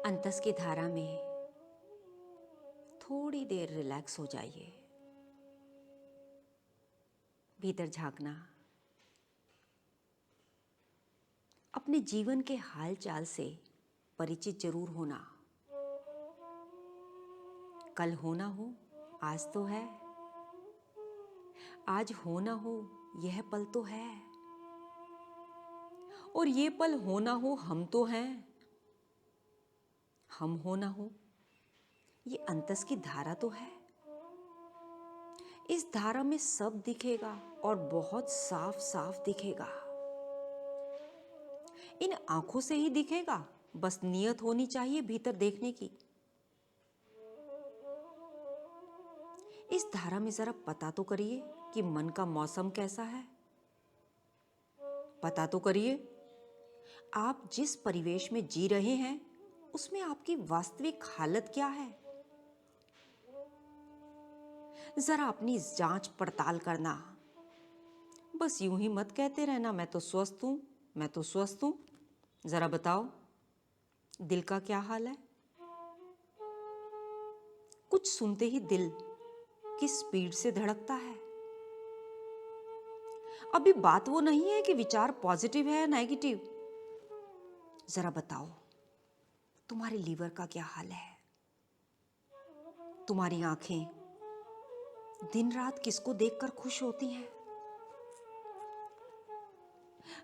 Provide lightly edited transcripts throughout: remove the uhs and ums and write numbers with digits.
अंतस की धारा में थोड़ी देर रिलैक्स हो जाइए। भीतर झांकना, अपने जीवन के हाल चाल से परिचित जरूर होना। कल हो ना हो, आज तो है। आज हो ना हो, यह पल तो है। और ये पल हो ना हो, हम तो हैं। हम हो ना हो, ये अंतस की धारा तो है। इस धारा में सब दिखेगा और बहुत साफ साफ दिखेगा। इन आंखों से ही दिखेगा, बस नियत होनी चाहिए भीतर देखने की। इस धारा में जरा पता तो करिए कि मन का मौसम कैसा है। पता तो करिए आप जिस परिवेश में जी रहे हैं उसमें आपकी वास्तविक हालत क्या है। जरा अपनी जांच पड़ताल करना। बस यूं ही मत कहते रहना मैं तो स्वस्थ हूं, मैं तो स्वस्थ हूं। जरा बताओ दिल का क्या हाल है। कुछ सुनते ही दिल किस स्पीड से धड़कता है। अभी बात वो नहीं है कि विचार पॉजिटिव है या नेगेटिव। जरा बताओ तुम्हारे लीवर का क्या हाल है। तुम्हारी आंखें दिन रात किसको देखकर खुश होती हैं।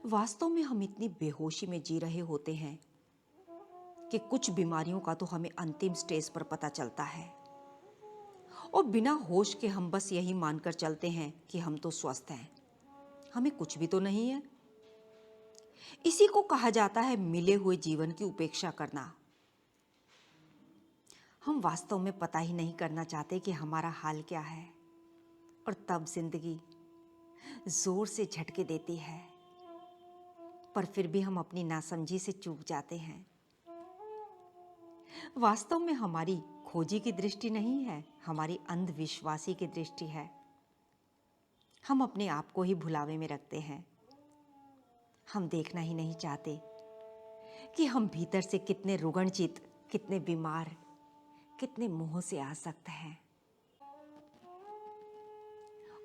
वास्तव में हम इतनी बेहोशी में जी रहे होते हैं कि कुछ बीमारियों का तो हमें अंतिम स्टेज पर पता चलता है और बिना होश के हम बस यही मानकर चलते हैं कि हम तो स्वस्थ हैं। हमें कुछ भी तो नहीं है। इसी को कहा जाता है मिले हुए जीवन की उपेक्षा करना। हम वास्तव में पता ही नहीं करना चाहते कि हमारा हाल क्या है और तब जिंदगी जोर से झटके देती है, पर फिर भी हम अपनी नासमझी से चूक जाते हैं। वास्तव में हमारी खोजी की दृष्टि नहीं है, हमारी अंधविश्वासी की दृष्टि है। हम अपने आप को ही भुलावे में रखते हैं। हम देखना ही नहीं चाहते कि हम भीतर से कितने रुग्णचित, कितने बीमार, कितने मोह से आसक्त हैं।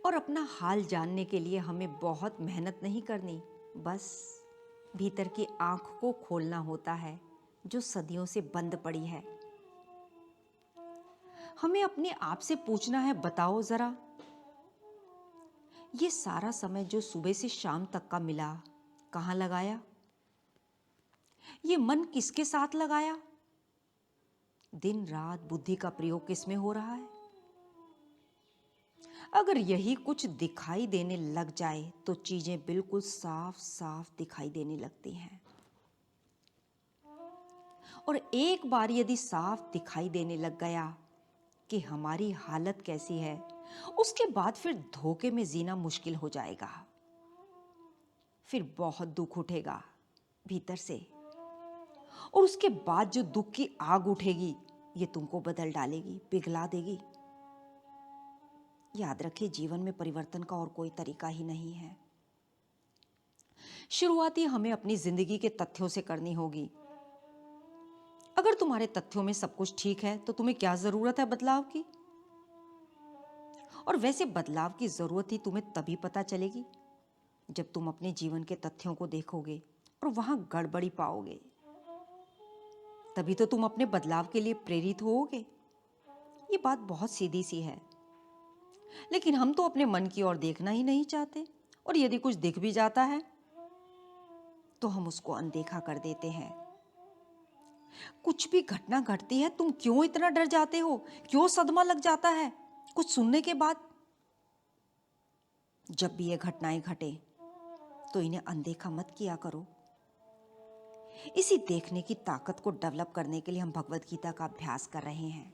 और अपना हाल जानने के लिए हमें बहुत मेहनत नहीं करनी, बस भीतर की आंख को खोलना होता है जो सदियों से बंद पड़ी है। हमें अपने आप से पूछना है, बताओ जरा ये सारा समय जो सुबह से शाम तक का मिला कहां लगाया। ये मन किसके साथ लगाया। दिन रात बुद्धि का प्रयोग किसमें हो रहा है। अगर यही कुछ दिखाई देने लग जाए तो चीजें बिल्कुल साफ साफ दिखाई देने लगती हैं। और एक बार यदि साफ दिखाई देने लग गया कि हमारी हालत कैसी है, उसके बाद फिर धोखे में जीना मुश्किल हो जाएगा। फिर बहुत दुख उठेगा भीतर से, और उसके बाद जो दुख की आग उठेगी ये तुमको बदल डालेगी, पिघला देगी। याद रखिए जीवन में परिवर्तन का और कोई तरीका ही नहीं है। शुरुआती हमें अपनी जिंदगी के तथ्यों से करनी होगी। अगर तुम्हारे तथ्यों में सब कुछ ठीक है तो तुम्हें क्या जरूरत है बदलाव की। और वैसे बदलाव की जरूरत ही तुम्हें तभी पता चलेगी जब तुम अपने जीवन के तथ्यों को देखोगे और वहां गड़बड़ी पाओगे। तभी तो तुम अपने बदलाव के लिए प्रेरित होोगे। ये बात बहुत सीधी सी है, लेकिन हम तो अपने मन की ओर देखना ही नहीं चाहते। और यदि कुछ दिख भी जाता है तो हम उसको अनदेखा कर देते हैं। कुछ भी घटना घटती है, तुम क्यों इतना डर जाते हो, क्यों सदमा लग जाता है कुछ सुनने के बाद। जब भी ये घटनाएं घटे तो इन्हें अनदेखा मत किया करो। इसी देखने की ताकत को डेवलप करने के लिए हम भगवत गीता का अभ्यास कर रहे हैं।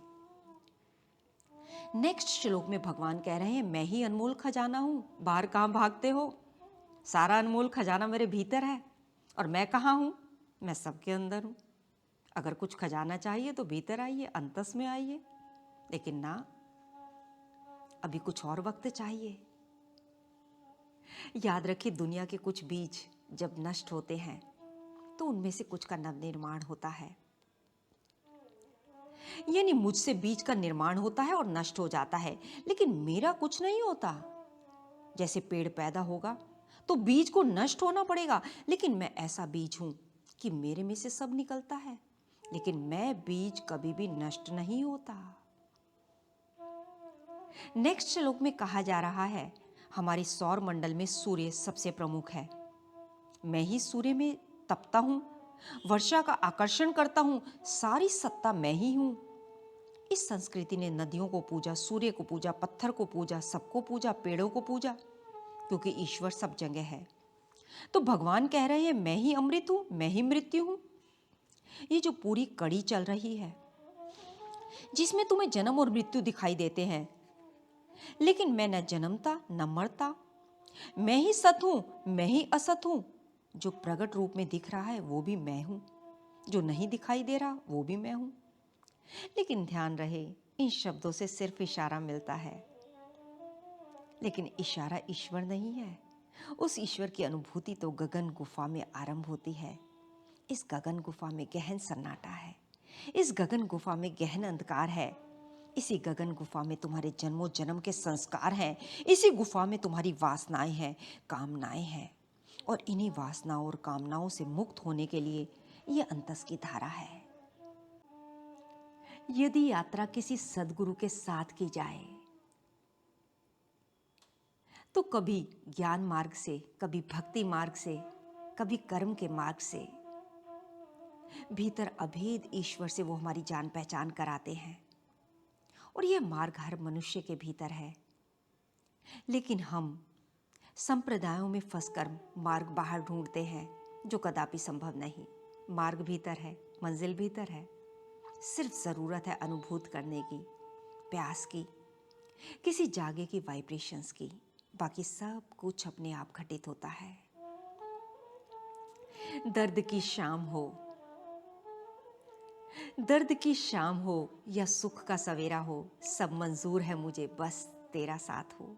नेक्स्ट श्लोक में भगवान कह रहे हैं, मैं ही अनमोल खजाना हूं, बाहर कहां भागते हो। सारा अनमोल खजाना मेरे भीतर है। और मैं कहां हूं, मैं सबके अंदर हूं। अगर कुछ खजाना चाहिए तो भीतर आइए, अंतस में आइए। लेकिन ना, अभी कुछ और वक्त चाहिए। याद रखिए दुनिया के कुछ बीज जब नष्ट होते हैं तो उनमें से कुछ का नवनिर्माण होता है। यानी मुझसे बीज का निर्माण होता है और नष्ट हो जाता है, लेकिन मेरा कुछ नहीं होता। जैसे पेड़ पैदा होगा तो बीज को नष्ट होना पड़ेगा, लेकिन मैं ऐसा बीज हूं कि मेरे में से सब निकलता है, लेकिन मैं बीज कभी भी नष्ट नहीं होता। नेक्स्ट श्लोक में कहा जा रहा है, हमारे सौर मंडल में सूर्य सबसे प्रमुख है। मैं ही सूर्य में तपता हूं, वर्षा का आकर्षण करता हूं, सारी सत्ता मैं ही हूं। इस संस्कृति ने नदियों को पूजा, सूर्य को पूजा, पत्थर को पूजा, सबको पूजा, पेड़ों को पूजा, क्योंकि ईश्वर सब जगह है। तो भगवान कह रहे हैं, मैं ही अमृत हूं, मैं ही मृत्यु हूं। ये जो पूरी कड़ी चल रही है, जिसमें तुम्हें जन्म और मृत्यु दिखाई देते हैं, लेकिन मैं न जन्मता न मरता। मैं ही सत हूं, मैं ही असत हूं। जो प्रकट रूप में दिख रहा है वो भी मैं हूं, जो नहीं दिखाई दे रहा वो भी मैं हूं। लेकिन ध्यान रहे, इन शब्दों से सिर्फ इशारा मिलता है, लेकिन इशारा ईश्वर नहीं है। उस ईश्वर की अनुभूति तो गगन गुफा में आरंभ होती है। इस गगन गुफा में गहन सन्नाटा है, इस गगन गुफा में गहन अंधकार है। इसी गगन गुफा में तुम्हारे जन्मों जन्म के संस्कार हैं। इसी गुफा में तुम्हारी वासनाएं हैं, कामनाएं हैं, और इन्हीं वासनाओं और कामनाओं से मुक्त होने के लिए ये अंतस की धारा है। यदि यात्रा किसी सद्गुरु के साथ की जाए तो कभी ज्ञान मार्ग से, कभी भक्ति मार्ग से, कभी कर्म के मार्ग से, भीतर अभेद ईश्वर से वो हमारी जान पहचान कराते हैं। और यह मार्ग हर मनुष्य के भीतर है, लेकिन हम संप्रदायों में फंसकर मार्ग बाहर ढूंढते हैं, जो कदापि संभव नहीं। मार्ग भीतर है, मंजिल भीतर है, सिर्फ जरूरत है अनुभूत करने की, प्यास की, किसी जागे की वाइब्रेशंस की। बाकी सब कुछ अपने आप घटित होता है। दर्द की शाम हो, दर्द की शाम हो या सुख का सवेरा हो, सब मंजूर है मुझे, बस तेरा साथ हो।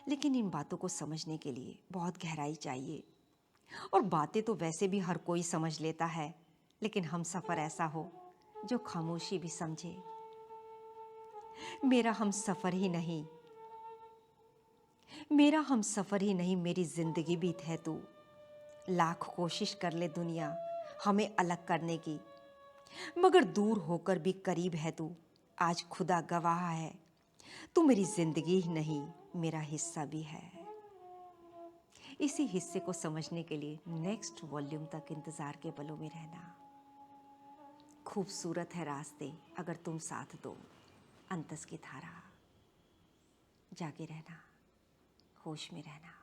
लेकिन इन बातों को समझने के लिए बहुत गहराई चाहिए, और बातें तो वैसे भी हर कोई समझ लेता है, लेकिन हम सफर ऐसा हो जो खामोशी भी समझे। मेरा हम सफर ही नहीं, मेरा हम सफर ही नहीं, मेरी जिंदगी भी है तू। लाख कोशिश कर ले दुनिया हमें अलग करने की, मगर दूर होकर भी करीब है तू। आज खुदा गवाह है, तू मेरी जिंदगी ही नहीं, मेरा हिस्सा भी है। इसी हिस्से को समझने के लिए नेक्स्ट वॉल्यूम तक इंतजार के पलों में रहना। खूबसूरत है रास्ते अगर तुम साथ दो। अंतस की धारा। जागे रहना, होश में रहना।